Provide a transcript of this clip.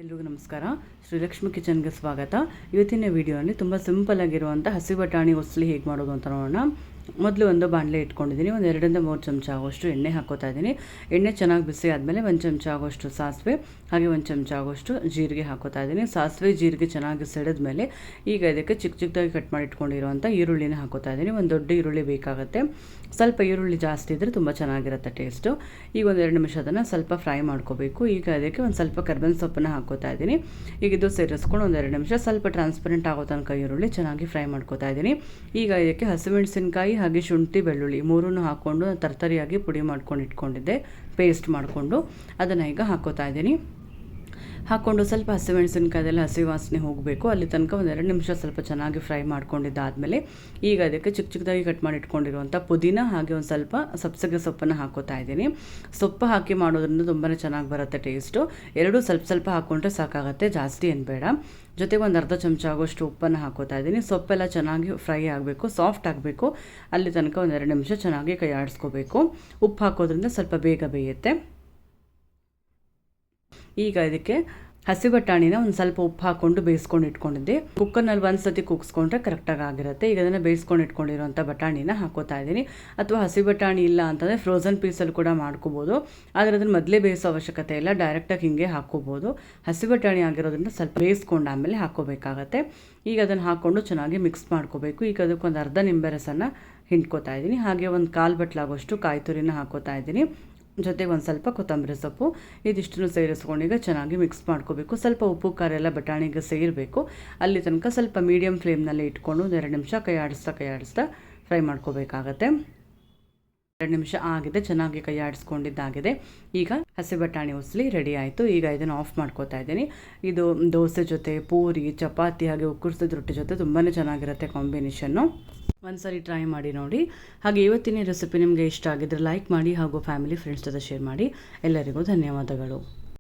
ಎಲ್ರಿಗೂ ನಮಸ್ಕಾರ. ಶ್ರೀಲಕ್ಷ್ಮಿ ಕಿಚನ್ಗೆ ಸ್ವಾಗತ. ಇವತ್ತಿನ ವಿಡಿಯೋನಲ್ಲಿ ತುಂಬ ಸಿಂಪಲ್ ಆಗಿರುವಂಥ ಹಸಿ ಬಟಾಣಿ ಉಸ್ಲಿ ಹೇಗೆ ಮಾಡೋದು ಅಂತ ನೋಡೋಣ. ಮೊದಲು ಒಂದು ಬಾಣಲೆ ಇಟ್ಕೊಂಡಿದ್ದೀನಿ. ಒಂದು 2-3 ಚಮಚ ಆಗೋಷ್ಟು ಎಣ್ಣೆ ಹಾಕೋತಾ ಇದ್ದೀನಿ. ಎಣ್ಣೆ ಚೆನ್ನಾಗಿ ಬಿಸಿ ಆದಮೇಲೆ 1 ಚಮಚ ಆಗೋಷ್ಟು ಸಾಸಿವೆ ಹಾಗೆ 1 ಚಮಚ ಆಗೋಷ್ಟು ಜೀರಿಗೆ ಹಾಕೋತಾ ಇದ್ದೀನಿ. ಸಾಸಿವೆ ಜೀರಿಗೆ ಚೆನ್ನಾಗಿ ಸಿಡಿದ್ಮೇಲೆ ಈಗ ಇದಕ್ಕೆ ಚಿಕ್ಕ ಚಿಕ್ಕದಾಗಿ ಕಟ್ ಮಾಡಿ ಇಟ್ಕೊಂಡಿರುವಂಥ ಈರುಳ್ಳಿನ ಹಾಕೋತಾ ಇದ್ದೀನಿ. ಒಂದು ದೊಡ್ಡ ಈರುಳ್ಳಿ ಬೇಕಾಗುತ್ತೆ. ಸ್ವಲ್ಪ ಈರುಳ್ಳಿ ಜಾಸ್ತಿ ಇದ್ದರೆ ತುಂಬ ಚೆನ್ನಾಗಿರುತ್ತೆ ಟೇಸ್ಟು. ಈಗ ಒಂದು 2 ನಿಮಿಷ ಅದನ್ನು ಸ್ವಲ್ಪ ಫ್ರೈ ಮಾಡ್ಕೋಬೇಕು. ಈಗ ಅದಕ್ಕೆ ಒಂದು ಸ್ವಲ್ಪ ಕರ್ಬೇವಿನ ಸೊಪ್ಪನ್ನು ಹಾಕೋತಾ ಇದ್ದೀನಿ. ಈಗ ಇದು ಸೇರಿಸ್ಕೊಂಡು ಒಂದು 2 ನಿಮಿಷ ಸ್ವಲ್ಪ ಟ್ರಾನ್ಸ್ಪರೆಂಟ್ ಆಗೋ ತನಕ ಈರುಳ್ಳಿ ಚೆನ್ನಾಗಿ ಫ್ರೈ ಮಾಡ್ಕೋತಾ ಇದ್ದೀನಿ. ಈಗ ಇದಕ್ಕೆ ಹಸಿಮೆಣಸಿನಕಾಯಿ ಹಾಗೆ ಶುಂಠಿ ಬೆಳ್ಳುಳ್ಳಿ ಮೂರನ್ನು ಹಾಕ್ಕೊಂಡು ತರ್ತರಿಯಾಗಿ ಪುಡಿ ಮಾಡ್ಕೊಂಡು ಇಟ್ಕೊಂಡಿದ್ದೆ, ಪೇಸ್ಟ್ ಮಾಡಿಕೊಂಡು ಅದನ್ನು ಈಗ ಹಾಕೋತಾ ಇದ್ದೀನಿ. ಹಾಕ್ಕೊಂಡು ಸ್ವಲ್ಪ ಹಸಿಮೆಣಸಿನಕಾಯಿದೆಲ್ಲ ಹಸಿ ವಾಸನೆ ಹೋಗಬೇಕು, ಅಲ್ಲಿ ತನಕ ಒಂದು 2 ನಿಮಿಷ ಸ್ವಲ್ಪ ಚೆನ್ನಾಗಿ ಫ್ರೈ ಮಾಡ್ಕೊಂಡಿದ್ದಾದಮೇಲೆ ಈಗ ಅದಕ್ಕೆ ಚಿಕ್ಕ ಚಿಕ್ಕದಾಗಿ ಕಟ್ ಮಾಡಿ ಇಟ್ಕೊಂಡಿರುವಂಥ ಪುದೀನ ಹಾಗೆ ಒಂದು ಸ್ವಲ್ಪ ಸಬ್ಸಿಗೆ ಸೊಪ್ಪನ್ನು ಹಾಕೋತಾ ಇದ್ದೀನಿ. ಸೊಪ್ಪು ಹಾಕಿ ಮಾಡೋದ್ರಿಂದ ತುಂಬಾ ಚೆನ್ನಾಗಿ ಬರುತ್ತೆ ಟೇಸ್ಟು. ಎರಡೂ ಸ್ವಲ್ಪ ಸ್ವಲ್ಪ ಹಾಕ್ಕೊಂಡ್ರೆ ಸಾಕಾಗುತ್ತೆ, ಜಾಸ್ತಿ ಏನು ಬೇಡ. ಜೊತೆಗೆ ಒಂದು ಅರ್ಧ ಚಮಚ ಆಗೋಷ್ಟು ಉಪ್ಪನ್ನು ಹಾಕೋತಾ ಇದ್ದೀನಿ. ಸೊಪ್ಪೆಲ್ಲ ಚೆನ್ನಾಗಿ ಫ್ರೈ ಆಗಬೇಕು, ಸಾಫ್ಟ್ ಆಗಬೇಕು, ಅಲ್ಲಿ ತನಕ ಒಂದು 2 ನಿಮಿಷ ಚೆನ್ನಾಗಿ ಕೈ ಆಡಿಸ್ಕೋಬೇಕು. ಉಪ್ಪು ಹಾಕೋದ್ರಿಂದ ಸ್ವಲ್ಪ ಬೇಗ ಬೇಯುತ್ತೆ. ಈಗ ಇದಕ್ಕೆ ಹಸಿ ಬಟಾಣಿನ ಒಂದು ಸ್ವಲ್ಪ ಉಪ್ಪು ಹಾಕ್ಕೊಂಡು ಬೇಯಿಸ್ಕೊಂಡು ಇಟ್ಕೊಂಡಿದ್ದೆ. ಕುಕ್ಕರ್ನಲ್ಲಿ ಒಂದು ಸತಿ ಕುಗ್ಸ್ಕೊಂಡ್ರೆ ಕರೆಕ್ಟಾಗಿ ಆಗಿರುತ್ತೆ. ಈಗ ಅದನ್ನು ಬೇಯಿಸ್ಕೊಂಡು ಇಟ್ಕೊಂಡಿರುವಂಥ ಬಟಾಣಿನ ಹಾಕೋತಾ ಇದ್ದೀನಿ. ಅಥವಾ ಹಸಿ ಬಟಾಣಿ ಇಲ್ಲ ಅಂತಂದರೆ ಫ್ರೋಝನ್ ಪೀಸಲ್ಲಿ ಕೂಡ ಮಾಡ್ಕೋಬೋದು. ಆದರೆ ಅದನ್ನು ಮೊದಲೇ ಬೇಯಿಸೋ ಅವಶ್ಯಕತೆ ಇಲ್ಲ, ಡೈರೆಕ್ಟಾಗಿ ಹಿಂಗೆ ಹಾಕ್ಕೋಬೋದು. ಹಸಿ ಬಟಾಣಿ ಆಗಿರೋದ್ರಿಂದ ಸ್ವಲ್ಪ ಬೇಯಿಸ್ಕೊಂಡು ಆಮೇಲೆ ಹಾಕ್ಕೋಬೇಕಾಗತ್ತೆ. ಈಗ ಅದನ್ನು ಹಾಕ್ಕೊಂಡು ಚೆನ್ನಾಗಿ ಮಿಕ್ಸ್ ಮಾಡ್ಕೋಬೇಕು. ಈಗ ಅದಕ್ಕೊಂದು ಅರ್ಧ ನಿಂಬೆ ರಸನ ಹಿಂಡ್ಕೋತಾ ಇದ್ದೀನಿ. ಹಾಗೆ ಒಂದು 1/4 ಬಟ್ಲಾಗೋಷ್ಟು ಕಾಯಿ ತುರಿನ ಹಾಕೋತಾ ಇದ್ದೀನಿ. ಜೊತೆಗೆ ಒಂದು ಸ್ವಲ್ಪ ಕೊತ್ತಂಬರಿ ಸೊಪ್ಪು ಇದಿಷ್ಟನ್ನು ಸೇರಿಸ್ಕೊಂಡು ಈಗ ಚೆನ್ನಾಗಿ ಮಿಕ್ಸ್ ಮಾಡ್ಕೋಬೇಕು. ಸ್ವಲ್ಪ ಉಪ್ಪು ಖಾರ ಎಲ್ಲ ಬಟಾಣಿಗೆ ಸೇರಬೇಕು. ಅಲ್ಲಿ ತನಕ ಸ್ವಲ್ಪ ಮೀಡಿಯಮ್ ಫ್ಲೇಮ್ನಲ್ಲಿ ಇಟ್ಕೊಂಡು 2 ನಿಮಿಷ ಕೈ ಆಡಿಸ್ತಾ ಫ್ರೈ ಮಾಡ್ಕೋಬೇಕಾಗತ್ತೆ. 2 ನಿಮಿಷ ಆಗಿದೆ, ಚೆನ್ನಾಗಿ ಕೈ ಆಡಿಸ್ಕೊಂಡಿದ್ದಾಗಿದೆ. ಈಗ ಹಸಿ ಬಟಾಣಿ ಉಸ್ಲಿ ರೆಡಿ ಆಯಿತು. ಈಗ ಇದನ್ನು ಆಫ್ ಮಾಡ್ಕೋತಾ ಇದ್ದೀನಿ. ಇದು ದೋಸೆ ಜೊತೆ, ಪೂರಿ, ಚಪಾತಿ ಹಾಗೆ ಉಕ್ಕುರ್ಸಿದ ರೊಟ್ಟಿ ಜೊತೆ ತುಂಬಾ ಚೆನ್ನಾಗಿರುತ್ತೆ ಕಾಂಬಿನೇಷನ್ನು. ಒಂದ್ಸರಿ ಟ್ರೈ ಮಾಡಿ ನೋಡಿ. ಹಾಗೆ ಇವತ್ತಿನ ರೆಸಿಪಿ ನಿಮಗೆ ಇಷ್ಟ ಆಗಿದ್ದರೆ ಲೈಕ್ ಮಾಡಿ ಹಾಗೂ ಫ್ಯಾಮಿಲಿ ಫ್ರೆಂಡ್ಸ್ ಜೊತೆ ಶೇರ್ ಮಾಡಿ. ಎಲ್ಲರಿಗೂ ಧನ್ಯವಾದಗಳು.